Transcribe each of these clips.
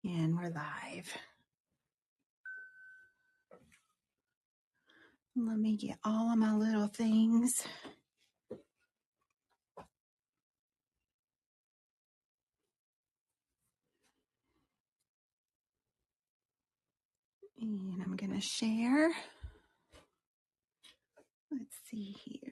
And we're live. Let me get all of my little things. And I'm going to share. Let's see here.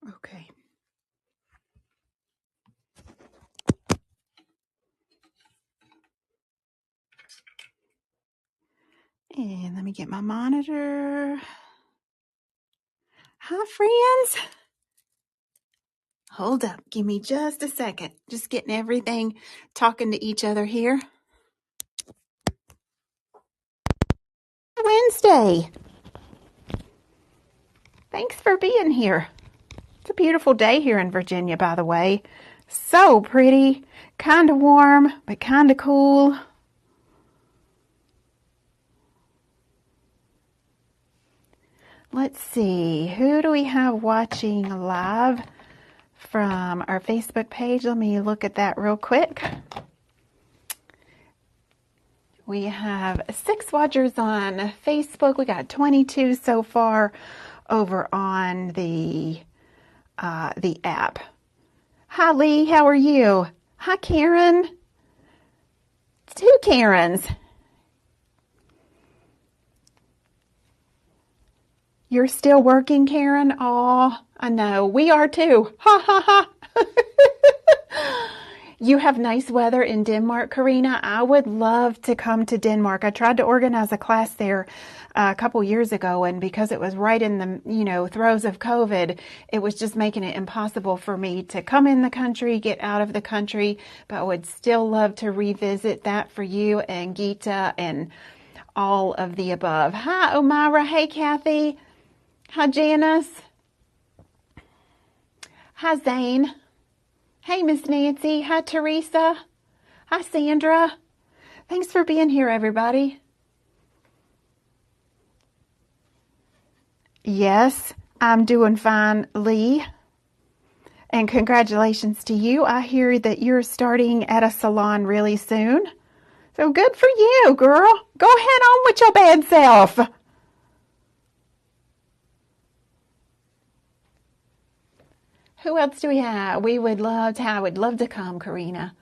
Okay. And let me get my monitor. Hi, friends. Hold up. Give me just a second. Just getting everything, talking to each other here. Wednesday. Thanks for being here. It's a beautiful day here in Virginia, by the way. So pretty. Kind of warm, but kind of cool. Let's see, who do we have watching live from our Facebook page? Let me look at that real quick. We have 6 watchers on Facebook. We got 22 so far over on the app. Hi, Lee. How are you? Hi, Karen. 2 Karens. You're still working, Karen? Oh, I know. We are too. Ha, ha, ha. You have nice weather in Denmark, Karina. I would love to come to Denmark. I tried to organize a class there a couple years ago, and because it was right in the, throes of COVID, it was just making it impossible for me to come in the country, get out of the country, but I would still love to revisit that for you and Geeta and all of the above. Hi, Omira. Hey, Kathy. Hi, Janice. Hi, Zane. Hey, Miss Nancy. Hi, Teresa. Hi, Sandra. Thanks for being here, everybody. Yes, I'm doing fine, Lee. And congratulations to you. I hear that you're starting at a salon really soon. So good for you, girl. Go ahead on with your bad self. Who else do we have? I would love to come, Karina.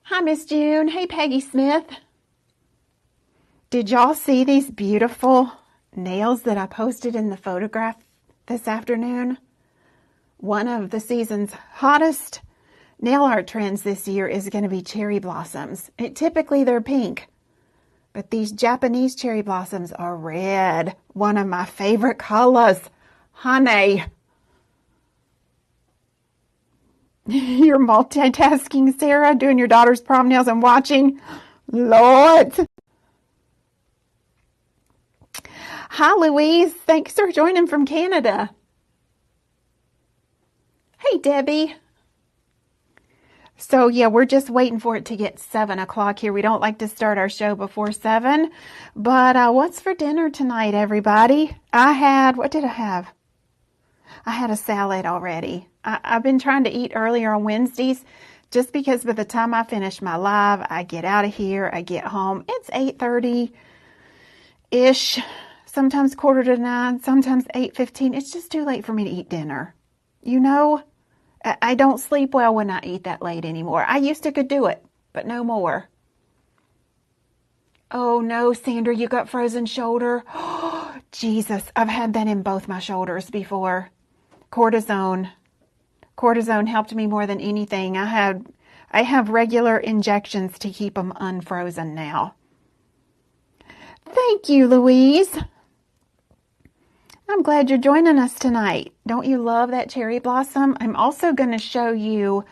Hi, Miss June. Hey, Peggy Smith. Did y'all see these beautiful nails that I posted in the photograph this afternoon? One of the season's hottest nail art trends this year is going to be cherry blossoms. Typically they're pink, but these Japanese cherry blossoms are red. One of my favorite colors. Honey. You're multitasking, Sarah, doing your daughter's prom nails and watching. Lord. Hi, Louise. Thanks for joining from Canada. Hey, Debbie. So, yeah, we're just waiting for it to get 7 o'clock here. We don't like to start our show before 7. But what's for dinner tonight, everybody? What did I have? I had a salad already. I've been trying to eat earlier on Wednesdays just because by the time I finish my live, I get out of here, I get home. It's 8:30-ish, sometimes 8:45, sometimes 8:15. It's just too late for me to eat dinner. I don't sleep well when I eat that late anymore. I used to could do it, but no more. Oh no, Sandra, you got frozen shoulder? Oh, Jesus, I've had that in both my shoulders before. Cortisone helped me more than anything. I have regular injections to keep them unfrozen now. Thank you, Louise. I'm glad you're joining us tonight. Don't you love that cherry blossom? I'm also going to show you,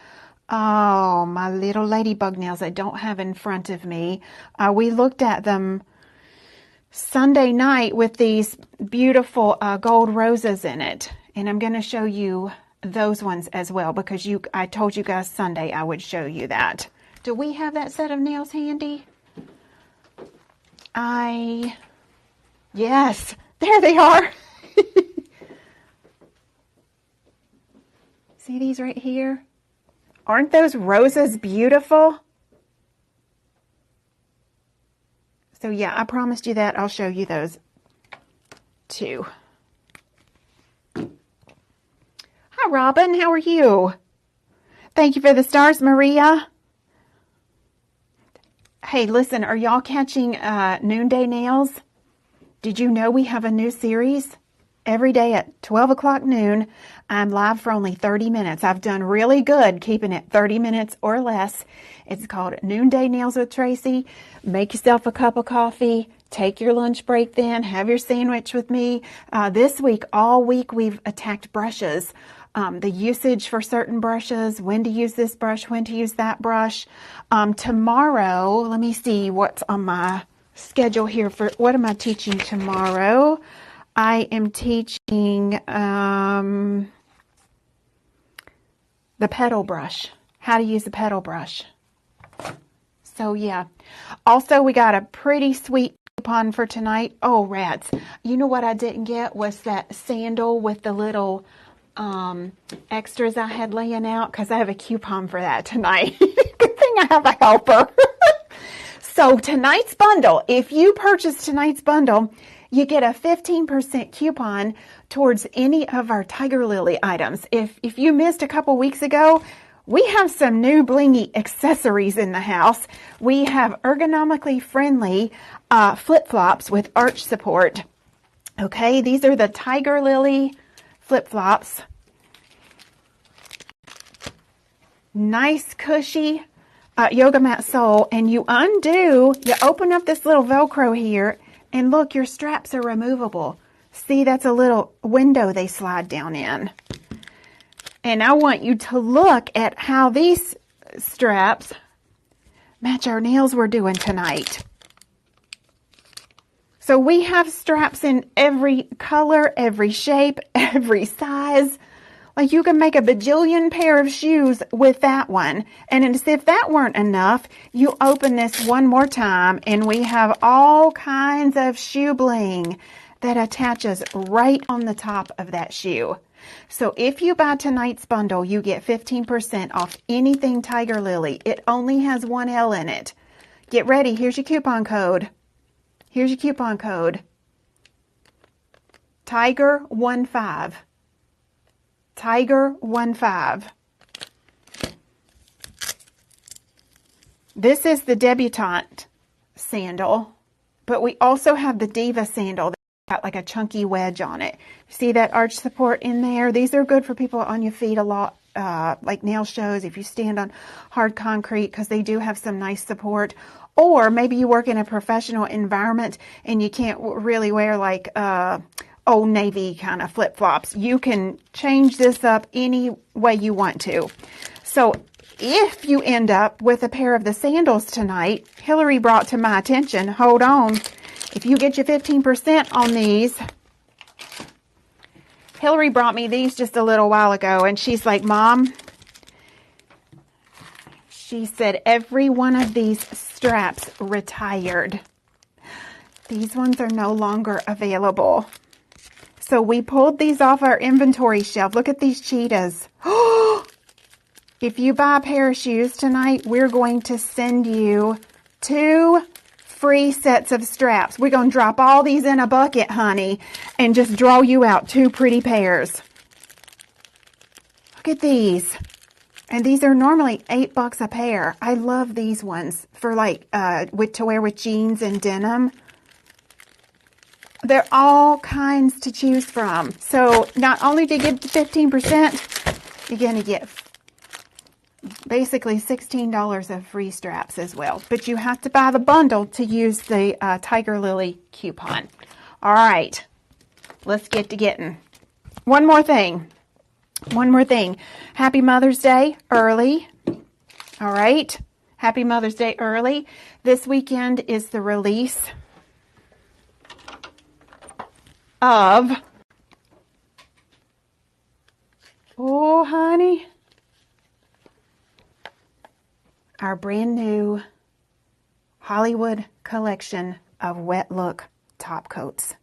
my little ladybug nails I don't have in front of me. We looked at them Sunday night with these beautiful gold roses in it. And I'm going to show you those ones as well because I told you guys Sunday I would show you that. Do we have that set of nails handy? Yes, there they are. See these right here? Aren't those roses beautiful? So yeah, I promised you that. I'll show you those too. Hi, Robin. How are you? Thank you for the stars, Maria. Hey, listen, are y'all catching Noonday Nails? Did you know we have a new series? Every day at 12 o'clock noon, I'm live for only 30 minutes. I've done really good keeping it 30 minutes or less. It's called Noonday Nails with Tracy. Make yourself a cup of coffee. Take your lunch break then. Have your sandwich with me. This week, all week, we've attacked brushes. The usage for certain brushes, when to use this brush, when to use that brush. Tomorrow, let me see what's on my schedule here for, what am I teaching tomorrow? I am teaching the pedal brush, how to use the pedal brush. So yeah. Also, we got a pretty sweet coupon for tonight. Oh, rats. You know what I didn't get was that sandal with the little extras I had laying out because I have a coupon for that tonight. Good thing I have a helper. So tonight's bundle, if you purchase tonight's bundle, you get a 15% coupon towards any of our Tiger Lily items. If you missed a couple weeks ago, we have some new blingy accessories in the house. We have ergonomically friendly flip-flops with arch support. Okay, these are the Tiger Lily flip-flops. Nice cushy yoga mat sole, and you open up this little Velcro here, and look, your straps are removable. See, that's a little window they slide down in. And I want you to look at how these straps match our nails we're doing tonight. So we have straps in every color, every shape, every size. Like you can make a bajillion pair of shoes with that one. And as if that weren't enough, you open this one more time and we have all kinds of shoe bling that attaches right on the top of that shoe. So if you buy tonight's bundle, you get 15% off anything Tiger Lily. It only has one L in it. Get ready. Here's your coupon code. Here's your coupon code. Tiger15. Tiger15. This is the debutante sandal, but we also have the Diva sandal that's got like a chunky wedge on it. See that arch support in there? These are good for people on your feet a lot, like nail shows, if you stand on hard concrete, because they do have some nice support. Or maybe you work in a professional environment and you can't really wear like Old Navy kind of flip-flops. You can change this up any way you want to. So if you end up with a pair of the sandals tonight, Hillary brought to my attention, hold on, if you get your 15% on these, Hillary brought me these just a little while ago, and she's like, Mom, she said every one of these straps retired. These ones are no longer available. So we pulled these off our inventory shelf. Look at these cheetahs. If you buy a pair of shoes tonight, we're going to send you 2 free sets of straps. We're going to drop all these in a bucket, honey, and just draw you out 2 pretty pairs. Look at these. And these are normally $8 a pair. I love these ones for like to wear with jeans and denim. They're all kinds to choose from. So not only do you get the 15%, you're going to get basically $16 of free straps as well. But you have to buy the bundle to use the Tiger Lily coupon. All right, let's get to getting. One more thing. Happy Mother's Day early. All right, happy Mother's Day early. This weekend is the release of, oh honey, our brand new Hollywood collection of wet look top coats.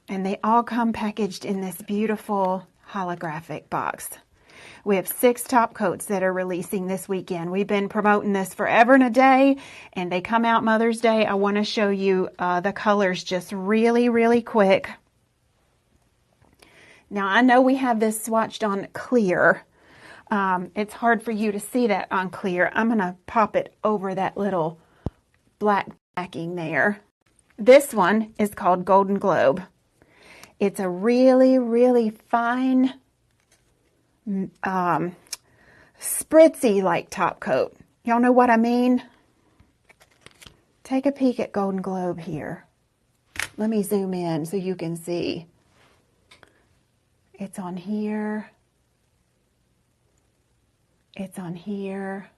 And they all come packaged in this beautiful holographic box. We have 6 top coats that are releasing this weekend. We've been promoting this forever and a day, and they come out Mother's Day. I want to show you the colors just really, really quick. Now, I know we have this swatched on clear. It's hard for you to see that on clear. I'm going to pop it over that little black backing there. This one is called Golden Globe. It's a really, really fine, spritzy like top coat. Y'all know what I mean? Take a peek at Golden Globe here. Let me zoom in so you can see. It's on here. It's on here.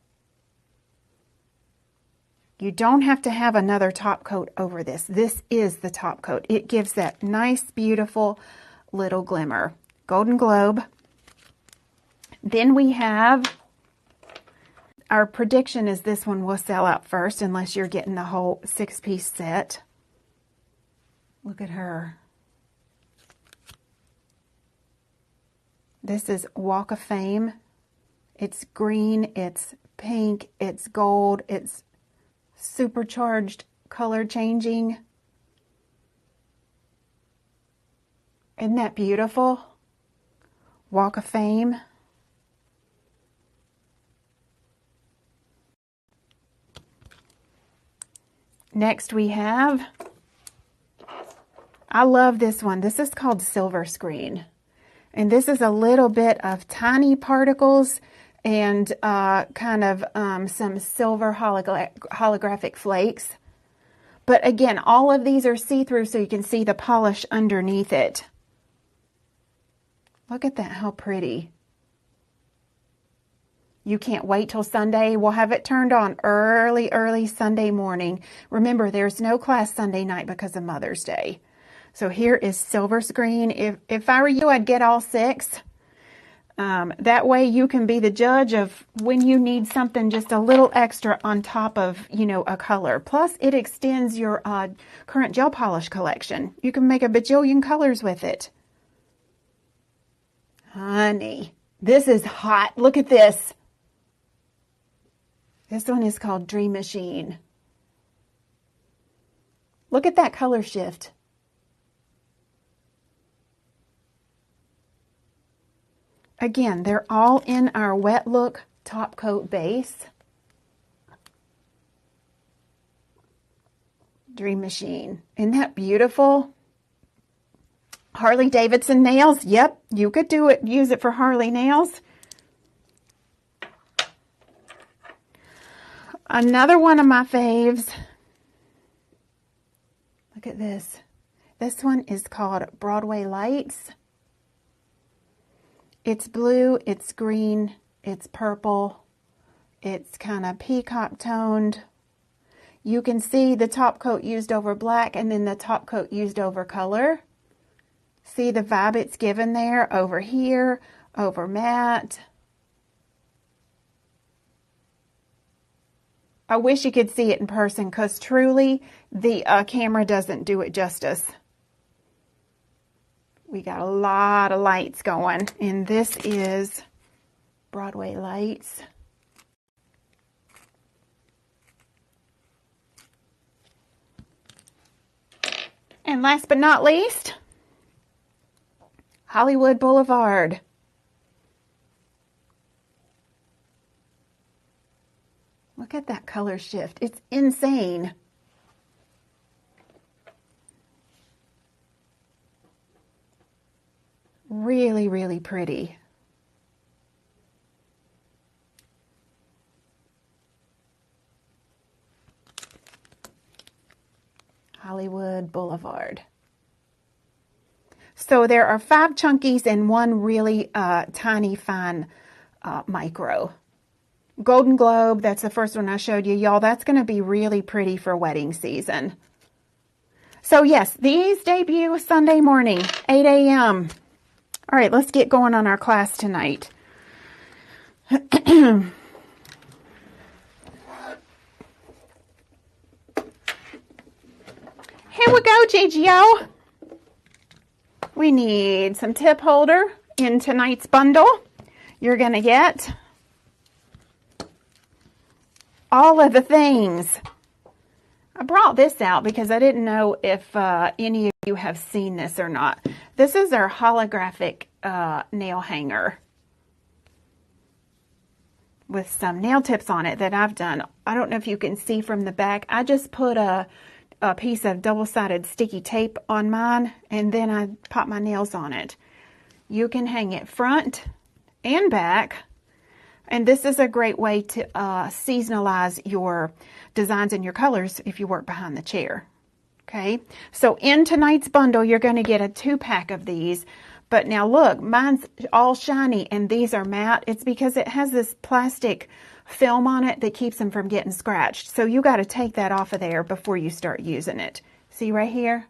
You don't have to have another top coat over this. This is the top coat. It gives that nice, beautiful little glimmer. Golden Globe. Then we have, our prediction is this one will sell out first unless you're getting the whole 6-piece set. Look at her. This is Walk of Fame. It's green, it's pink, it's gold, it's supercharged color changing. Isn't that beautiful? Walk of Fame. Next we have, I love this one. This is called Silver Screen. And this is a little bit of tiny particles and kind of some silver holographic flakes. But again, all of these are see-through so you can see the polish underneath it. Look at that, how pretty. You can't wait till Sunday. We'll have it turned on early Sunday morning. Remember, there's no class Sunday night because of Mother's Day. So here is Silver Screen. If I were you, I'd get all 6. That way you can be the judge of when you need something just a little extra on top of, you know, a color. Plus, it extends your current gel polish collection. You can make a bajillion colors with it. Honey, this is hot. Look at this. This one is called Dream Machine. Look at that color shift. Again, they're all in our wet look top coat base. Dream Machine. Isn't that beautiful? Harley Davidson nails. Yep, you could do it. Use it for Harley nails. Another one of my faves. Look at this. This one is called Broadway Lights. It's blue, it's green, it's purple, it's kind of peacock toned. You can see the top coat used over black and then the top coat used over color. See the vibe it's given there, over here, over matte. I wish you could see it in person because truly the camera doesn't do it justice. We got a lot of lights going, and this is Broadway Lights. And last but not least, Hollywood Boulevard. Look at that color shift. It's insane. Really, really pretty. Hollywood Boulevard. So there are 5 chunkies and 1 really tiny fine micro. Golden Globe, that's the first one I showed you. Y'all, that's going to be really pretty for wedding season. So yes, these debut Sunday morning, 8 a.m. All right, let's get going on our class tonight. Here we go, GGO. We need some tip holder in tonight's bundle. You're going to get all of the things. I brought this out because I didn't know if any of you have seen this or not. This is our holographic nail hanger with some nail tips on it that I've done. I don't know if you can see from the back. I just put a piece of double-sided sticky tape on mine, and then I pop my nails on it. You can hang it front and back, and this is a great way to seasonalize your designs and your colors if you work behind the chair. Okay, so in tonight's bundle, you're going to get a 2-pack of these. But now look, mine's all shiny and these are matte. It's because it has this plastic film on it that keeps them from getting scratched. So you got to take that off of there before you start using it. See right here?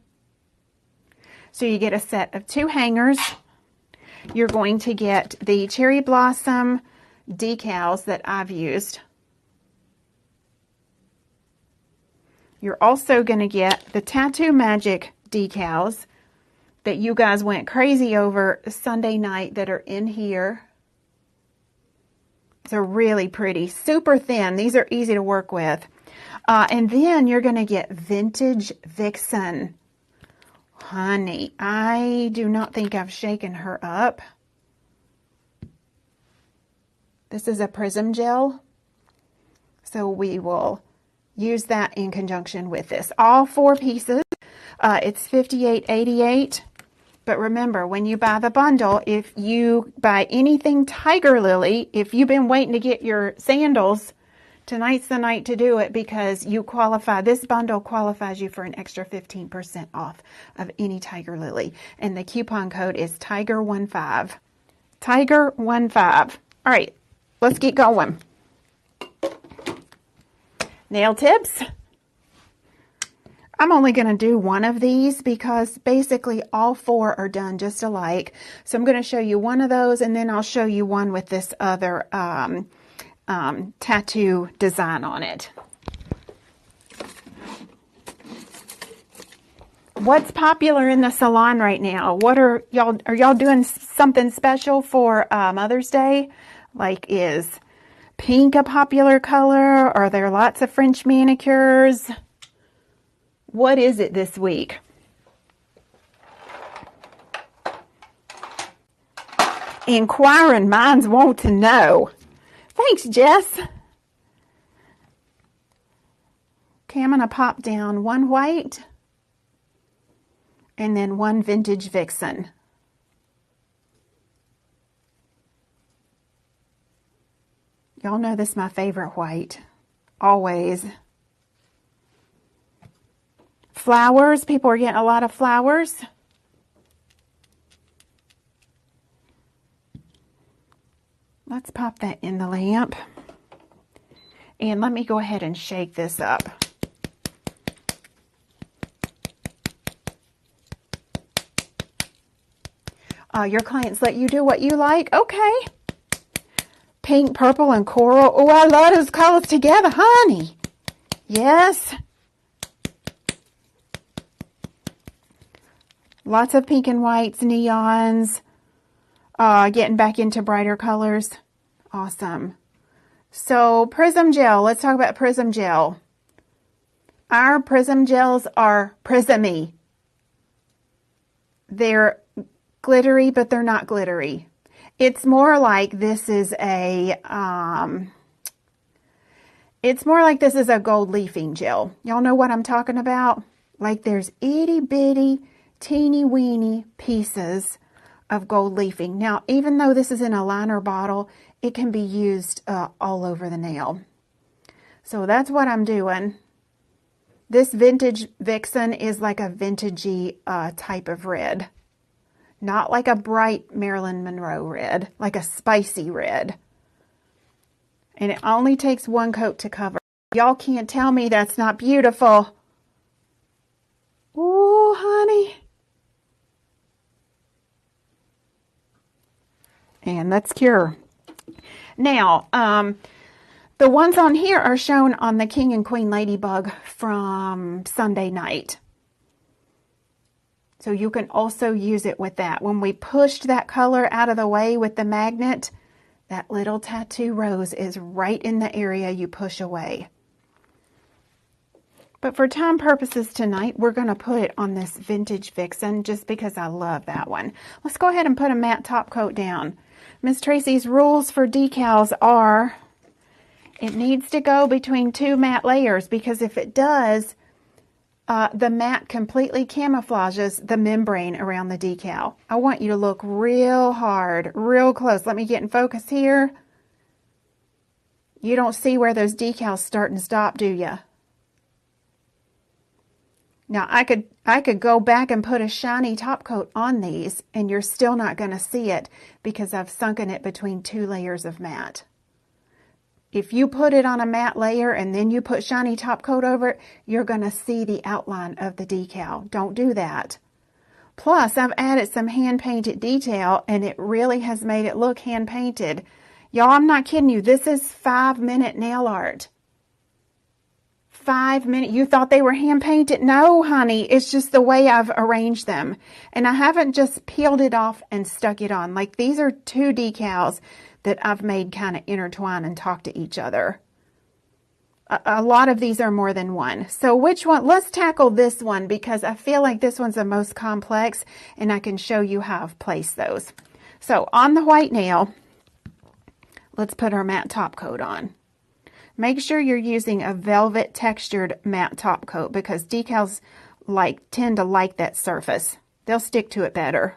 So you get a set of 2 hangers. You're going to get the cherry blossom decals that I've used. You're also going to get the Tattoo Magic decals that you guys went crazy over Sunday night that are in here. They're really pretty, super thin. These are easy to work with. And then you're going to get Vintage Vixen. Honey, I do not think I've shaken her up. This is a Prism Gel. So we will use that in conjunction with this. All 4 pieces. It's $58.88. But remember, when you buy the bundle, if you buy anything Tiger Lily, if you've been waiting to get your sandals, tonight's the night to do it because you qualify. This bundle qualifies you for an extra 15% off of any Tiger Lily. And the coupon code is Tiger15. Tiger15. All right, let's get going. Nail tips. I'm only going to do one of these because basically all 4 are done just alike. So I'm going to show you one of those and then I'll show you one with this other tattoo design on it. What's popular in the salon right now? What are y'all doing something special for Mother's Day? Like, is pink a popular color? Are there lots of French manicures? What is it this week? Inquiring minds want to know. Thanks, Jess. Okay, I'm going to pop down 1 white and then 1 Vintage Vixen. Y'all know this is my favorite white. Always. Flowers. People are getting a lot of flowers. Let's pop that in the lamp. And let me go ahead and shake this up. Your clients let you do what you like? Okay. Pink, purple, and coral. Oh, I love those colors together, honey. Yes. Lots of pink and whites, neons. Getting back into brighter colors. Awesome. So Prism Gel. Let's talk about Prism Gel. Our Prism Gels are prismy. They're glittery, but they're not glittery. It's more like this is a gold leafing gel. Y'all know what I'm talking about? Like there's itty bitty, teeny weeny pieces of gold leafing. Now, even though this is in a liner bottle, it can be used all over the nail. So that's what I'm doing. This Vintage Vixen is like a vintagey type of red. Not like a bright Marilyn Monroe red, like a spicy red. And it only takes 1 coat to cover. Y'all can't tell me that's not beautiful. Ooh. And let's cure. Now, the ones on here are shown on the King and Queen Ladybug from Sunday night. So you can also use it with that. When we pushed that color out of the way with the magnet, that little tattoo rose is right in the area you push away. But for time purposes tonight, we're going to put it on this Vintage Vixen just because I love that one. Let's go ahead and put a matte top coat down. Miss Tracy's rules for decals are it needs to go between 2 matte layers, because if it does, the matte completely camouflages the membrane around the decal. I want you to look real hard, real close. Let me get in focus here. You don't see where those decals start and stop, do you? Now, I could go back and put a shiny top coat on these, and you're still not going to see it because I've sunken it between 2 layers of matte. If you put it on a matte layer and then you put shiny top coat over it, you're going to see the outline of the decal. Don't do that. Plus, I've added some hand-painted detail, and it really has made it look hand-painted. Y'all, I'm not kidding you. This is 5-minute nail art. 5 minutes. You thought they were hand-painted? No, honey. It's just the way I've arranged them. And I haven't just peeled it off and stuck it on. Like, these are 2 decals that I've made kind of intertwine and talk to each other. A lot of these are more than one. So which one? Let's tackle this one because I feel like this one's the most complex, and I can show you how I've placed those. So on the white nail, let's put our matte top coat on. Make sure you're using a velvet textured matte top coat because decals tend to like that surface. They'll stick to it better.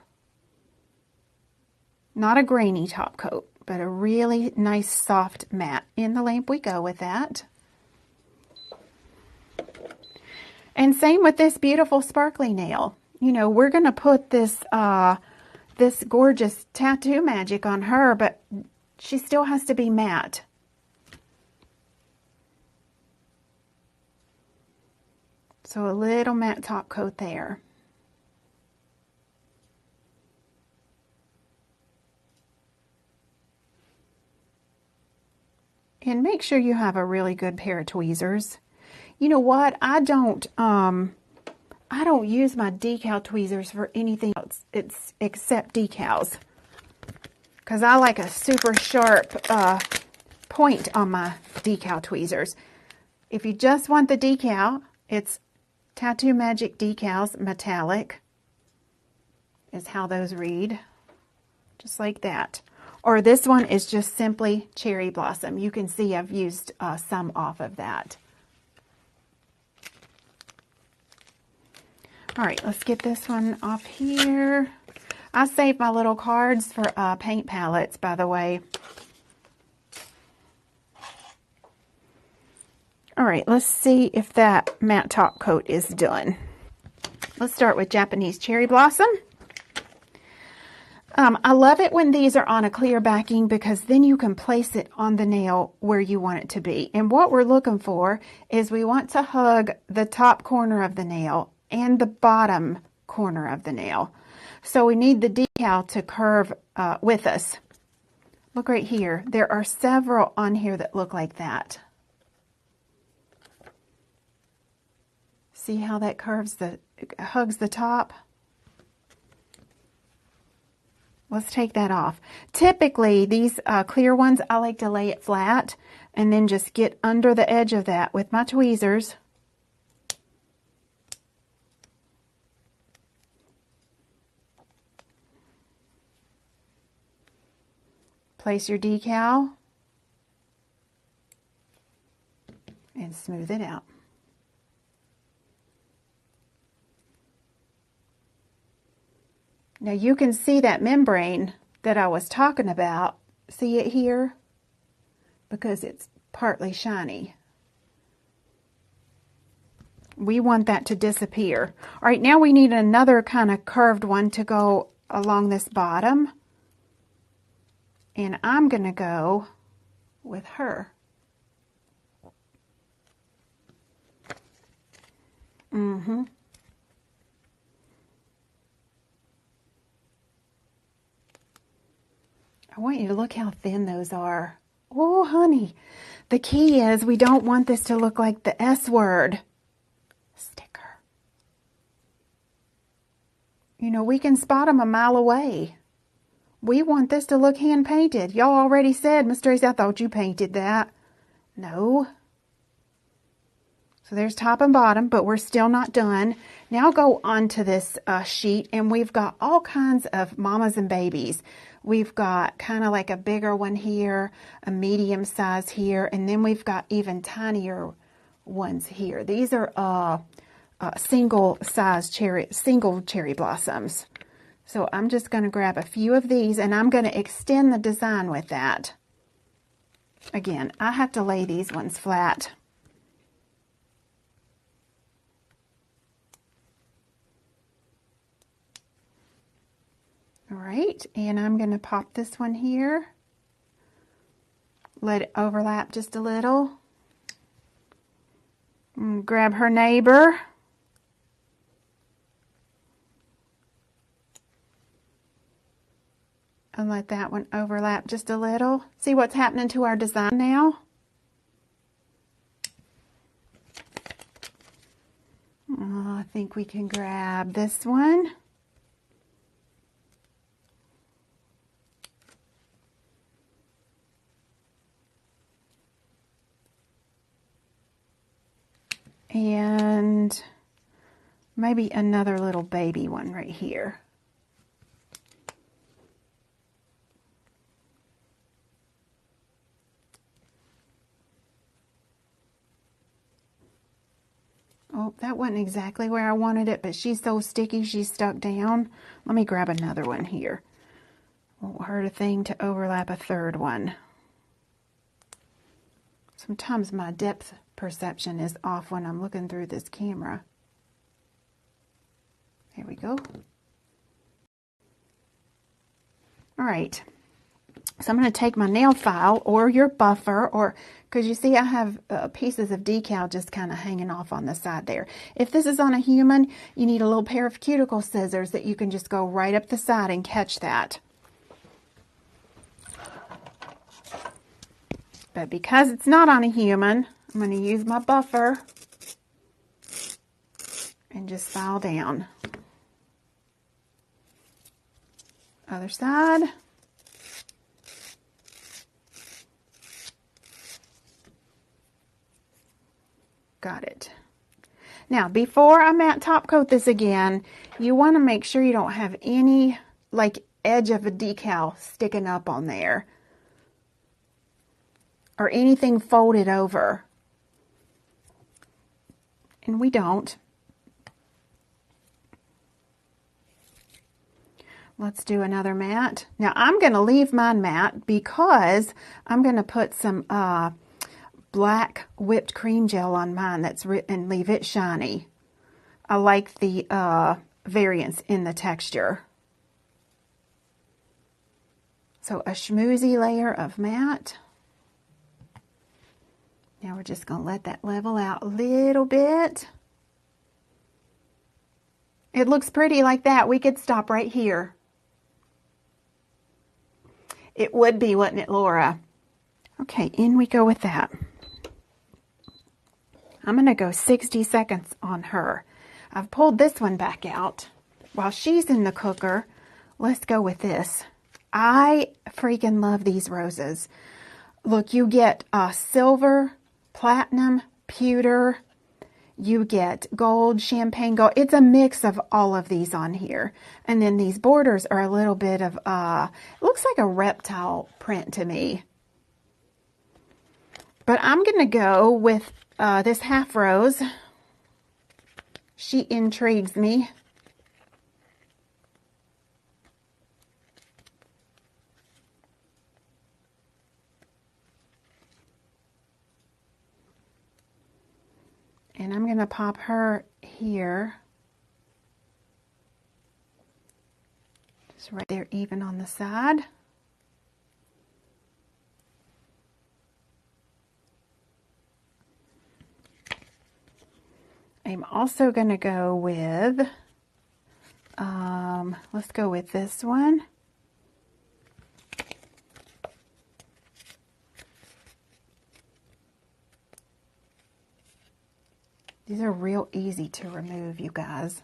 Not a grainy top coat, but a really nice soft matte. In the lamp we go with that. And same with this beautiful sparkly nail. You know, we're going to put this this gorgeous tattoo magic on her, but she still has to be matte. So a little matte top coat there. And make sure you have a really good pair of tweezers. You know what? I don't use my decal tweezers for anything else except decals. Because I like a super sharp point on my decal tweezers. If you just want the decal, it's Tattoo Magic Decals Metallic is how those read. Just like that. Or this one is just simply Cherry Blossom. You can see I've used some off of that. All right, let's get this one off here. I saved my little cards for paint palettes, by the way. All right, let's see if that matte top coat is done. Let's start with Japanese Cherry Blossom. I love it when these are on a clear backing because then you can place it on the nail where you want it to be. And what we're looking for is we want to hug the top corner of the nail and the bottom corner of the nail. So we need the decal to curve with us. Look right here. There are several on here that look like that. See how that hugs the top? Let's take that off. Typically, these clear ones, I like to lay it flat and then just get under the edge of that with my tweezers. Place your decal and smooth it out. Now you can see that membrane that I was talking about. See it here? Because it's partly shiny. We want that to disappear. All right, now we need another kind of curved one to go along this bottom. And I'm going to go with her. I want you to look how thin those are. Oh, honey. The key is we don't want this to look like the S word sticker. You know, we can spot them a mile away. We want this to look hand painted. Y'all already said, Miss Tracy, I thought you painted that. No. So there's top and bottom, but we're still not done. Now go on to this sheet, and we've got all kinds of mamas and babies. We've got kind of like a bigger one here, a medium size here, and then we've got even tinier ones here. These are single cherry blossoms. So I'm just going to grab a few of these, and I'm going to extend the design with that. Again, I have to lay these ones flat. All right, and I'm going to pop this one here. Let it overlap just a little. And grab her neighbor. And let that one overlap just a little. See what's happening to our design now? Oh, I think we can grab this one. And maybe another little baby one right here. Oh, that wasn't exactly where I wanted it, but she's so sticky, she's stuck down. Let me grab another one here. Won't hurt a thing to overlap a third one. Sometimes my depth perception is off when I'm looking through this camera. There we go. All right. So I'm going to take my nail file or your buffer, or because you see I have pieces of decal just kind of hanging off on the side there. If this is on a human, you need a little pair of cuticle scissors that you can just go right up the side and catch that. But because it's not on a human, I'm going to use my buffer and just file down. Other side. Got it. Now, before I matte top coat this again, you want to make sure you don't have any like edge of a decal sticking up on there or anything folded over. And we don't. Let's do another matte. Now, I'm going to leave mine matte because I'm going to put some black whipped cream gel on mine and leave it shiny. I like the variance in the texture. So a schmoozy layer of matte. Now we're just going to let that level out a little bit. It looks pretty like that. We could stop right here. It would be, wouldn't it, Laura? Okay, in we go with that. I'm going to go 60 seconds on her. I've pulled this one back out. While she's in the cooker, let's go with this. I freaking love these roses. Look, you get silver, platinum, pewter. You get gold, champagne gold. It's a mix of all of these on here. And then these borders are a little bit of, it looks like a reptile print to me. But I'm going to go with this half rose. She intrigues me. And I'm going to pop her here. Just right there, even on the side. I'm also going to go with, let's go with this one. These are real easy to remove, you guys.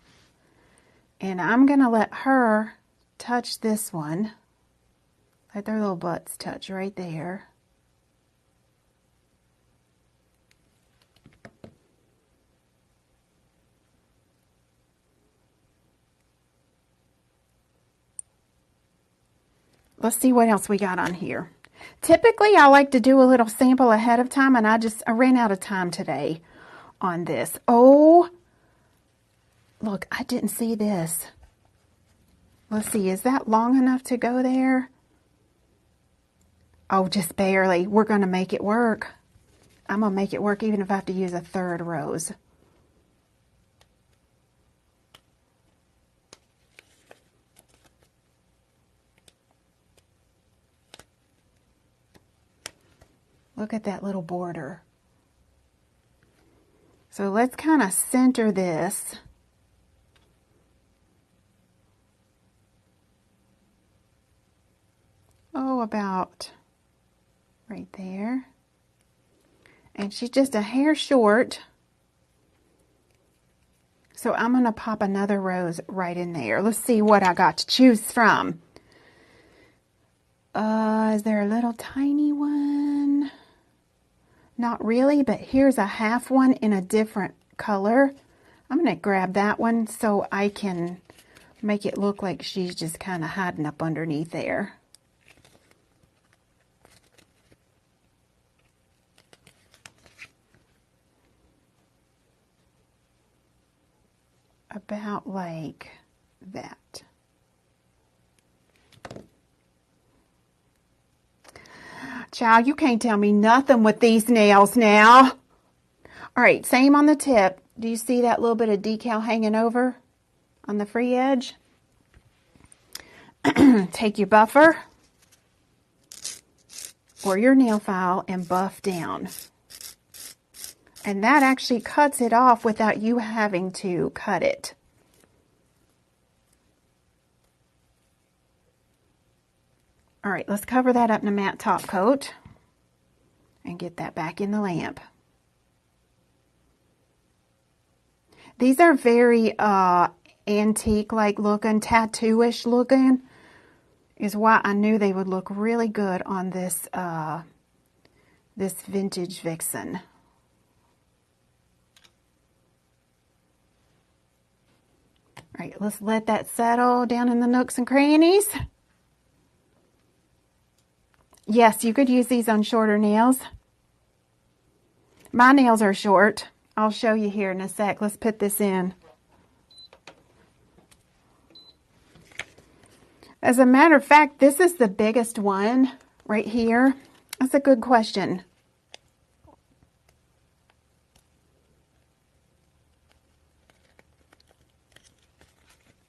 And I'm going to let her touch this one. Let their little butts touch right there. Let's see what else we got on here. Typically, I like to do a little sample ahead of time, and I ran out of time today on this. Oh, look, I didn't see this. Let's see, is that long enough to go there? Oh, just barely. We're going to make it work. I'm going to make it work even if I have to use a third rose. Look at that little border. So let's kind of center this. Oh, about right there. And she's just a hair short. So I'm going to pop another rose right in there. Let's see what I got to choose from. Is there a little tiny one? Not really, but here's a half one in a different color. I'm going to grab that one so I can make it look like she's just kind of hiding up underneath there. About like that. Child, you can't tell me nothing with these nails now. All right, same on the tip. Do you see that little bit of decal hanging over on the free edge? Take your buffer or your nail file and buff down. And that actually cuts it off without you having to cut it. All right, let's cover that up in a matte top coat and get that back in the lamp. These are very antique-like looking, tattoo-ish looking, is why I knew they would look really good on this, this vintage vixen. All right, let's let that settle down in the nooks and crannies. Yes, you could use these on shorter nails. My nails are short. I'll show you here in a sec. Let's put this in. As a matter of fact, this is the biggest one right here. That's a good question.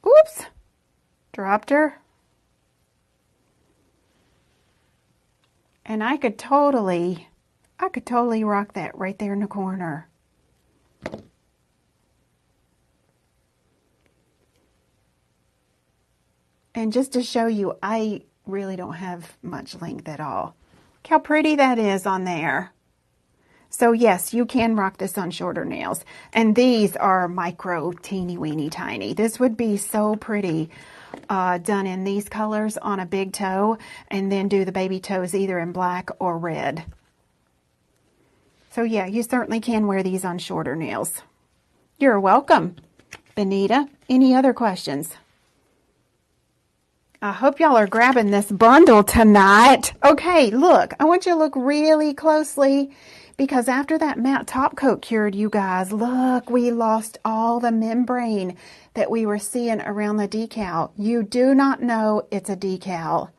Oops, dropped her. And I could totally rock that right there in the corner. And just to show you, I really don't have much length at all. Look how pretty that is on there. So yes, you can rock this on shorter nails. And these are micro, teeny weeny tiny. This would be so pretty done in these colors on a big toe, and then do the baby toes either in black or red. So yeah, you certainly can wear these on shorter nails. You're welcome, Benita. Any other questions? I hope y'all are grabbing this bundle tonight. Okay, look, I want you to look really closely, because after that matte top coat cured, you guys, look, we lost all the membrane that we were seeing around the decal. You do not know it's a decal.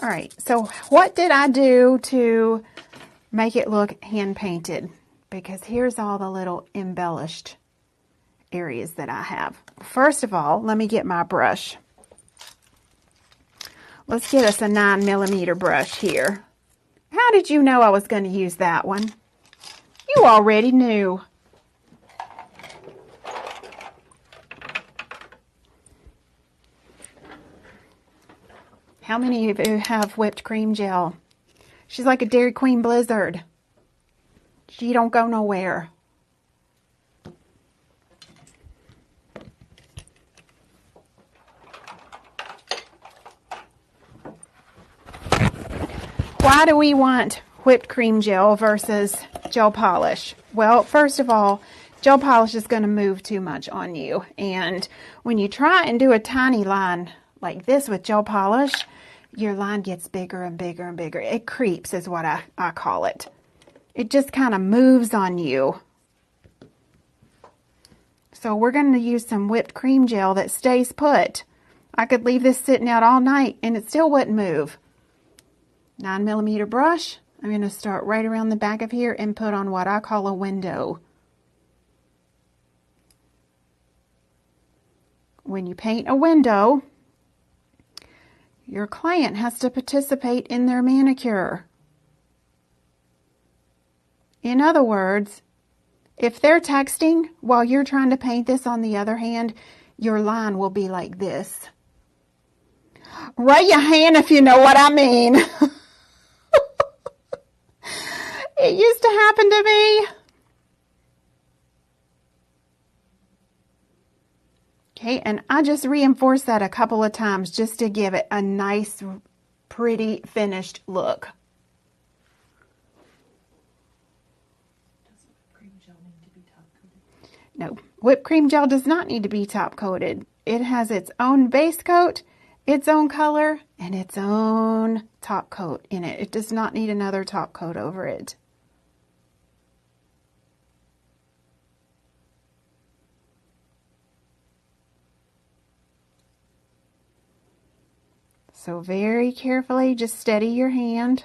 All right, so what did I do to make it look hand painted? Because here's all the little embellished areas that I have. First of all, let me get my brush. Let's get us a 9mm brush here. How did you know I was going to use that one? You already knew. How many of you have whipped cream gel? She's like a Dairy Queen Blizzard. She don't go nowhere. Why do we want whipped cream gel versus gel polish? Well, first of all, gel polish is going to move too much on you. And when you try and do a tiny line like this with gel polish, your line gets bigger and bigger and bigger. It creeps is what I call it. It just kind of moves on you. So we're going to use some whipped cream gel that stays put. I could leave this sitting out all night and it still wouldn't move. 9mm brush. I'm going to start right around the back of here and put on what I call a window. When you paint a window, your client has to participate in their manicure. In other words, if they're texting while you're trying to paint this on the other hand, your line will be like this. Raise your hand if you know what I mean. It used to happen to me. Okay, and I just reinforced that a couple of times just to give it a nice, pretty, finished look. Does whipped cream gel need to be top coated? No, whipped cream gel does not need to be top coated. It has its own base coat, its own color, and its own top coat in it. It does not need another top coat over it. So very carefully, just steady your hand.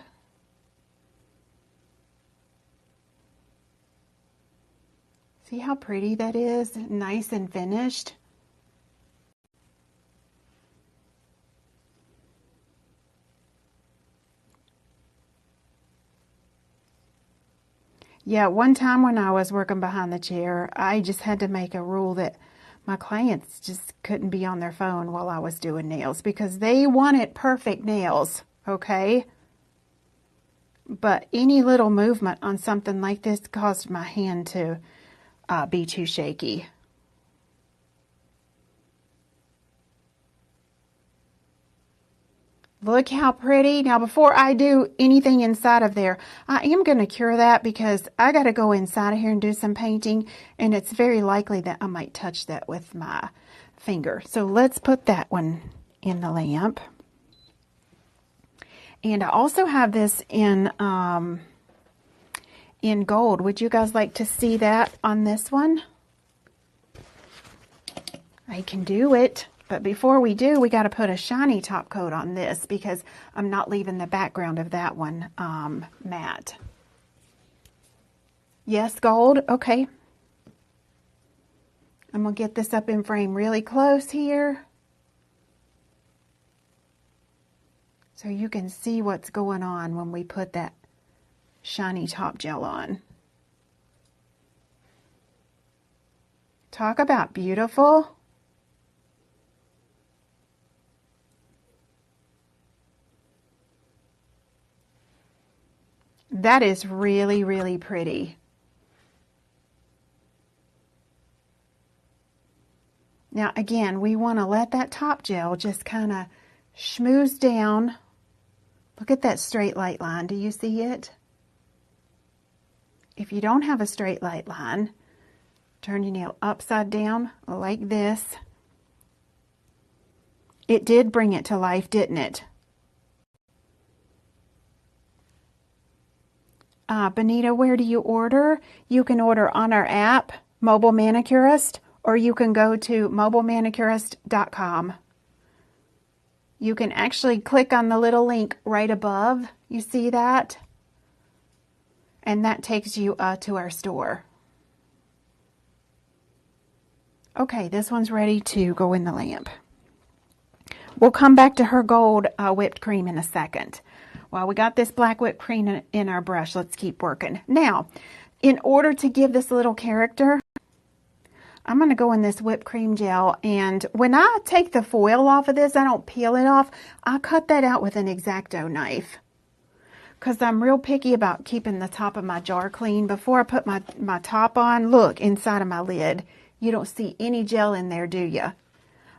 See how pretty that is? Nice and finished. Yeah, one time when I was working behind the chair, I just had to make a rule that my clients just couldn't be on their phone while I was doing nails because they wanted perfect nails, okay? But any little movement on something like this caused my hand to be too shaky. Look how pretty. Now, before I do anything inside of there, I am going to cure that because I got to go inside of here and do some painting, and it's very likely that I might touch that with my finger. So let's put that one in the lamp. And I also have this in gold. Would you guys like to see that on this one? I can do it. But before we do, we got to put a shiny top coat on this because I'm not leaving the background of that one matte. Yes, gold? Okay. I'm going to get this up in frame really close here so you can see what's going on when we put that shiny top gel on. Talk about beautiful. That is really, really pretty. Now, again, we want to let that top gel just kind of schmooze down. Look at that straight light line. Do you see it? If you don't have a straight light line, turn your nail upside down like this. It did bring it to life, didn't it? Benita, where do you order? You can order on our app, Mobile Manicurist, or you can go to mobilemanicurist.com. You can actually click on the little link right above. You see that? And that takes you to our store. Okay, this one's ready to go in the lamp. We'll come back to her gold whipped cream in a second. Well, we got this black whipped cream in our brush. Let's keep working. Now, in order to give this little character, I'm going to go in this whipped cream gel, and when I take the foil off of this, I don't peel it off. I cut that out with an X-Acto knife because I'm real picky about keeping the top of my jar clean. Before I put my top on, look inside of my lid. You don't see any gel in there, do you?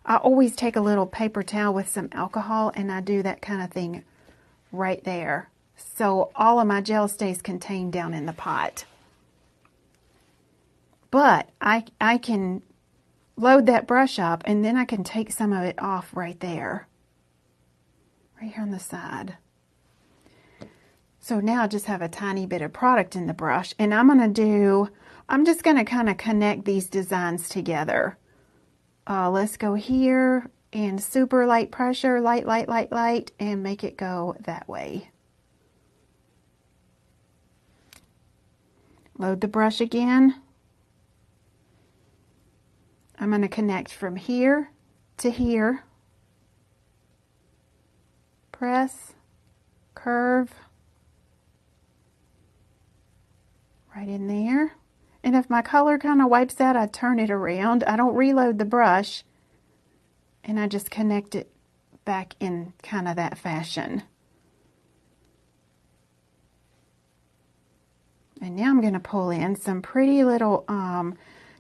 I always take a little paper towel with some alcohol, and I do that kind of thing right there. So all of my gel stays contained down in the pot. But I can load that brush up, and then I can take some of it off right there. Right here on the side. So now I just have a tiny bit of product in the brush, and I'm just going to kind of connect these designs together. Let's go here and super light pressure, light, light, light, light, and make it go that way. Load the brush again. I'm going to connect from here to here. Press, curve, right in there. And if my color kind of wipes out, I turn it around. I don't reload the brush, and I just connect it back in kind of that fashion. And now I'm going to pull in some pretty little,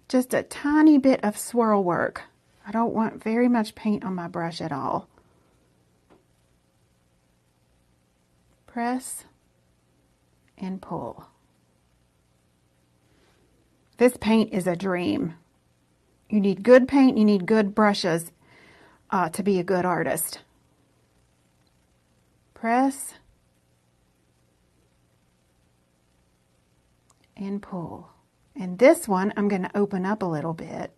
just a tiny bit of swirl work. I don't want very much paint on my brush at all. Press and pull. This paint is a dream. You need good paint, you need good brushes to be a good artist. Press and pull. And this one I'm going to open up a little bit.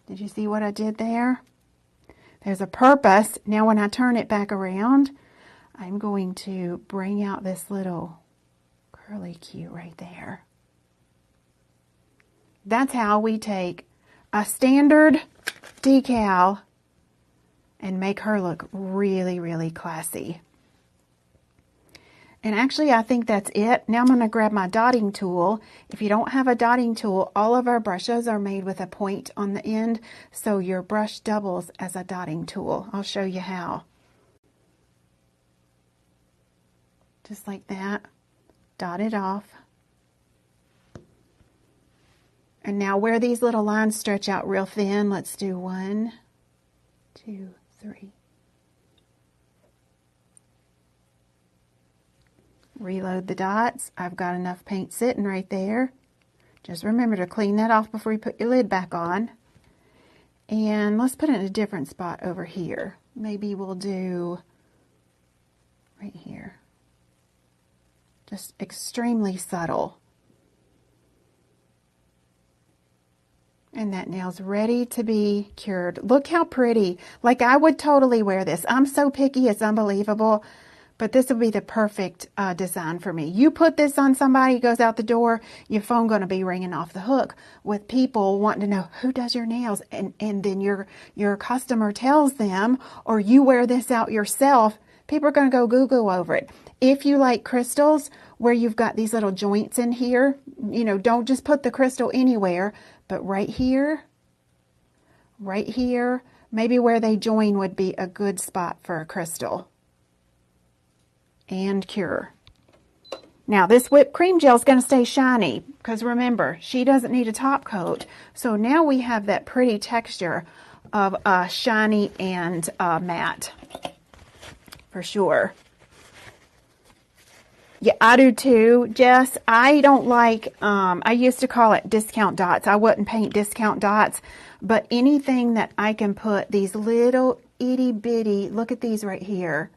Did you see what I did there? There's a purpose. Now when I turn it back around, I'm going to bring out this little curly Q right there. That's how we take a standard decal and make her look really, really classy. And actually, I think that's it. Now I'm going to grab my dotting tool. If you don't have a dotting tool, all of our brushes are made with a point on the end, so your brush doubles as a dotting tool. I'll show you how. Just like that. Dot it off. And now where these little lines stretch out real thin, let's do 1, 2, 3. Reload the dots. I've got enough paint sitting right there. Just remember to clean that off before you put your lid back on. And let's put it in a different spot over here. Maybe we'll do right here. Just extremely subtle. And that nail's ready to be cured. Look how pretty. Like, I would totally wear this. I'm so picky, it's unbelievable. But this will be the perfect design for me. You put this on somebody who goes out the door, your phone going to be ringing off the hook with people wanting to know who does your nails. And then your customer tells them, or you wear this out yourself, people are going to go Google over it. If you like crystals where you've got these little joints in here, you know, don't just put the crystal anywhere, but right here, maybe where they join would be a good spot for a crystal. And cure. Now this whipped cream gel is going to stay shiny because remember, she doesn't need a top coat. So now we have that pretty texture of shiny and matte for sure. Yeah, I do too, Jess. I don't like, I used to call it discount dots. I wouldn't paint discount dots, but anything that I can put these little itty bitty, look at these right here.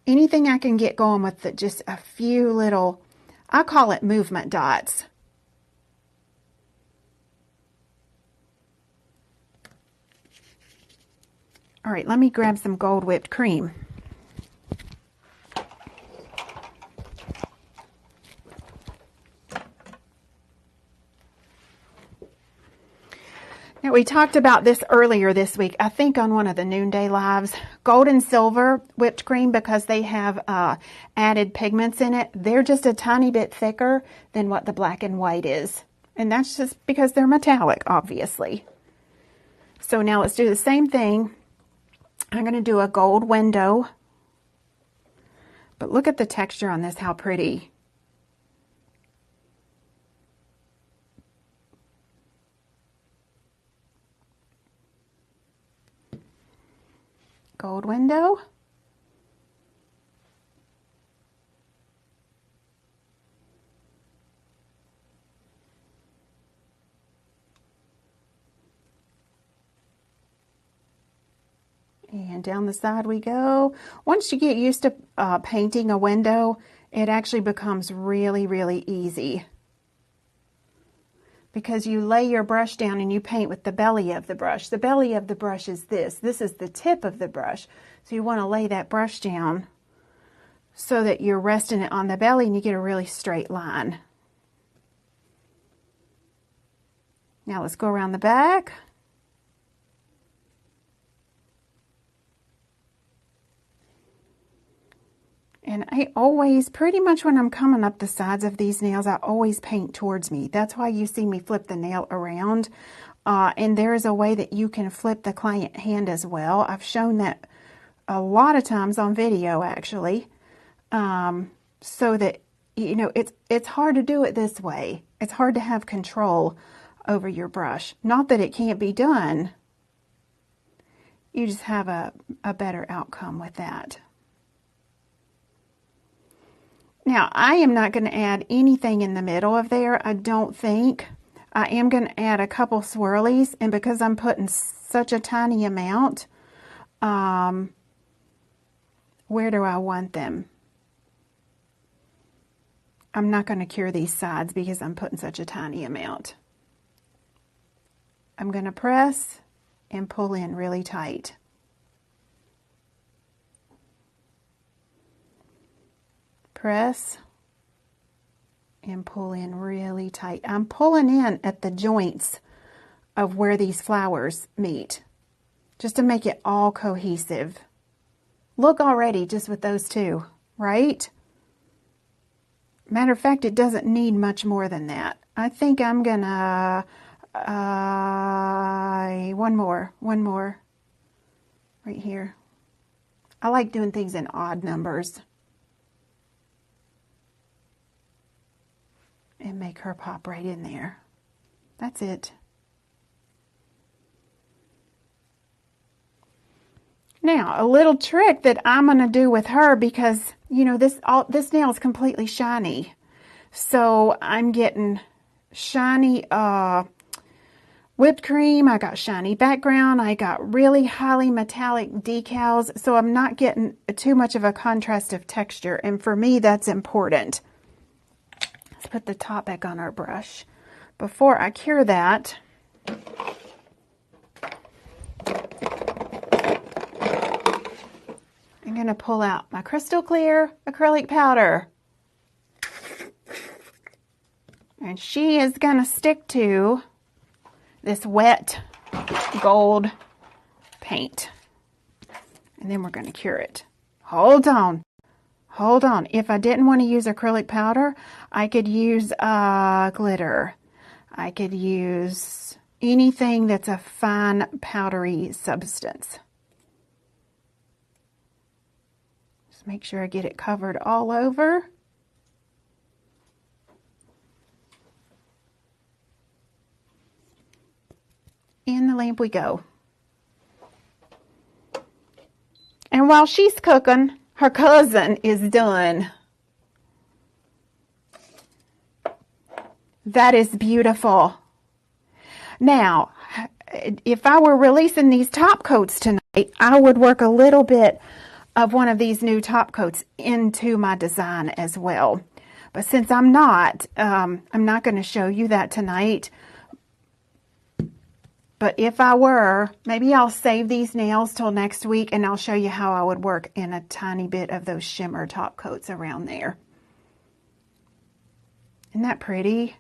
Anything I can get going with just a few little, I call it movement dots. All right, let me grab some gold whipped cream. Now Now, we talked about this earlier this week, I think on one of the Noonday Lives. Gold and silver whipped cream, because they have added pigments in it, they're just a tiny bit thicker than what the black and white is. And that's just because they're metallic, obviously. So now let's do the same thing. I'm going to do a gold window. But look at the texture on this, how pretty. Gold window. And down the side we go. Once you get used to painting a window, it actually becomes really, really easy. Because you lay your brush down and you paint with the belly of the brush. The belly of the brush is this. This is the tip of the brush. So you want to lay that brush down so that you're resting it on the belly and you get a really straight line. Now let's go around the back. And I always, pretty much when I'm coming up the sides of these nails, I always paint towards me. That's why you see me flip the nail around. And there is a way that you can flip the client hand as well. I've shown that a lot of times on video, actually. So that, you know, it's hard to do it this way. It's hard to have control over your brush. Not that it can't be done. You just have a better outcome with that. Now, I am not going to add anything in the middle of there, I don't think. I am going to add a couple swirlies, and because I'm putting such a tiny amount, where do I want them? I'm not going to cure these sides because I'm putting such a tiny amount. I'm going to press and pull in really tight. Press and pull in really tight. I'm pulling in at the joints of where these flowers meet, just to make it all cohesive. Look already just with those two, right? Matter of fact, it doesn't need much more than that. I think I'm gonna, one more, right here. I like doing things in odd numbers. And make her pop right in there. That's it. Now, a little trick that I'm going to do with her, because, you know, this nail is completely shiny. So I'm getting shiny whipped cream. I got shiny background. I got really highly metallic decals. So I'm not getting too much of a contrast of texture. And for me, that's important. Let's put the top back on our brush. Before I cure that, I'm going to pull out my crystal clear acrylic powder. And she is going to stick to this wet gold paint. And then we're going to cure it. Hold on. Hold on. If I didn't want to use acrylic powder, I could use glitter. I could use anything that's a fine powdery substance. Just make sure I get it covered all over. In the lamp we go. And while she's cooking, her cousin is done. That is beautiful. Now, if I were releasing these top coats tonight, I would work a little bit of one of these new top coats into my design as well. But since I'm not going to show you that tonight. But if I were, maybe I'll save these nails till next week and I'll show you how I would work in a tiny bit of those shimmer top coats around there. Isn't that pretty?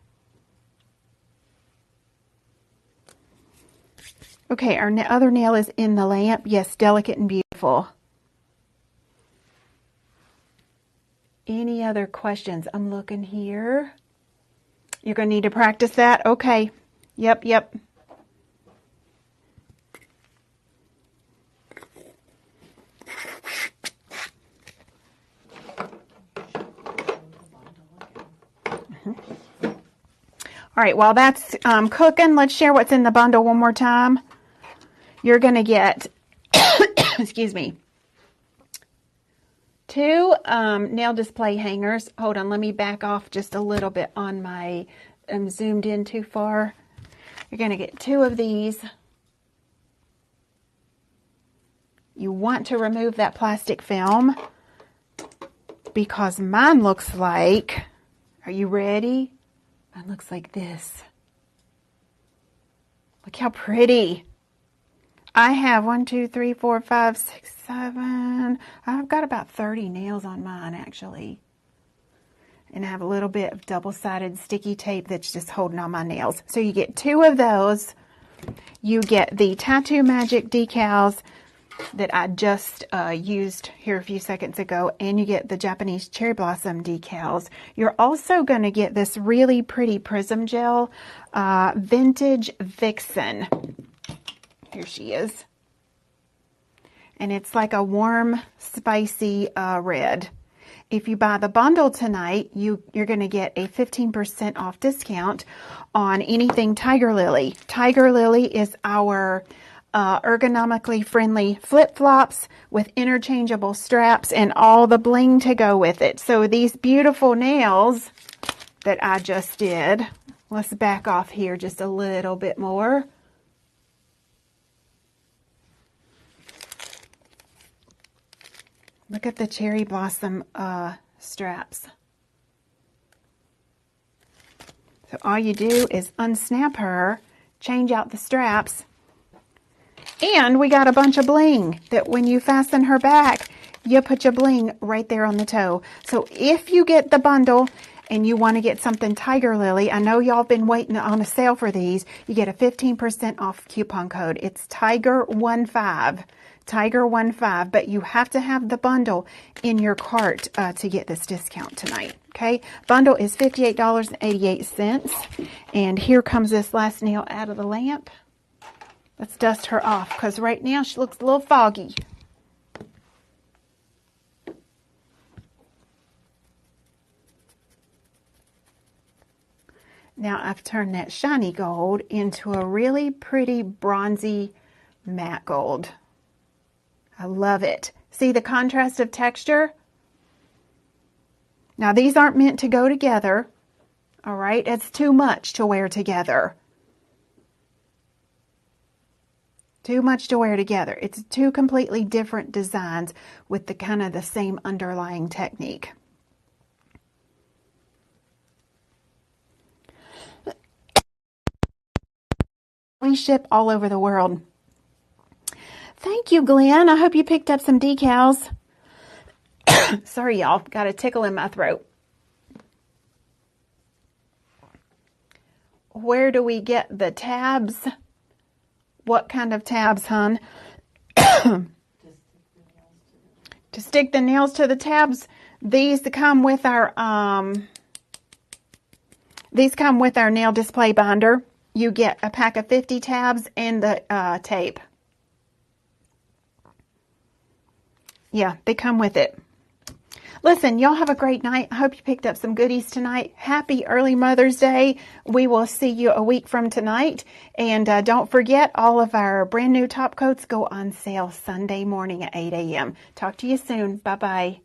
Okay, our other nail is in the lamp. Yes, delicate and beautiful. Any other questions? I'm looking here. You're going to need to practice that? Okay. Yep. All right, while that's cooking, let's share what's in the bundle one more time. You're going to get, excuse me, 2 nail display hangers. Hold on, let me back off just a little bit on my, I'm zoomed in too far. You're going to get 2 of these. You want to remove that plastic film because mine looks like, are you ready? Mine looks like this. Look how pretty. I have 1, 2, 3, 4, 5, 6, 7. I've got about 30 nails on mine actually. And I have a little bit of double-sided sticky tape that's just holding on my nails. So you get 2 of those. You get the Tattoo Magic decals that I just used here a few seconds ago, and you get the Japanese Cherry Blossom decals. You're also going to get this really pretty Prism Gel Vintage Vixen. Here she is. And it's like a warm, spicy red. If you buy the bundle tonight, you're going to get a 15% off discount on anything Tiger Lily. Tiger Lily is our ergonomically friendly flip-flops with interchangeable straps and all the bling to go with it. So these beautiful nails that I just did, let's back off here just a little bit more. Look at the cherry blossom straps. So all you do is unsnap her, change out the straps, and we got a bunch of bling that when you fasten her back, you put your bling right there on the toe. So if you get the bundle and you want to get something Tiger Lily, I know y'all been waiting on a sale for these, you get a 15% off coupon code. It's Tiger15. Tiger15, but you have to have the bundle in your cart to get this discount tonight. Okay, bundle is $58.88, and here comes this last nail out of the lamp. Let's dust her off because right now she looks a little foggy. Now I've turned that shiny gold into a really pretty bronzy matte gold. I love it. See the contrast of texture? Now these aren't meant to go together. All right, it's too much to wear together. Too much to wear together. It's 2 completely different designs with the kind of the same underlying technique. We ship all over the world. Thank you, Glenn. I hope you picked up some decals. Sorry, y'all. Got a tickle in my throat. Where do we get the tabs? What kind of tabs, hon? To stick the nails to the tabs. These come with our nail display binder. You get a pack of 50 tabs and the tape. Yeah, they come with it. Listen, y'all have a great night. I hope you picked up some goodies tonight. Happy early Mother's Day. We will see you a week from tonight. And don't forget, all of our brand new top coats go on sale Sunday morning at 8 a.m. Talk to you soon. Bye-bye.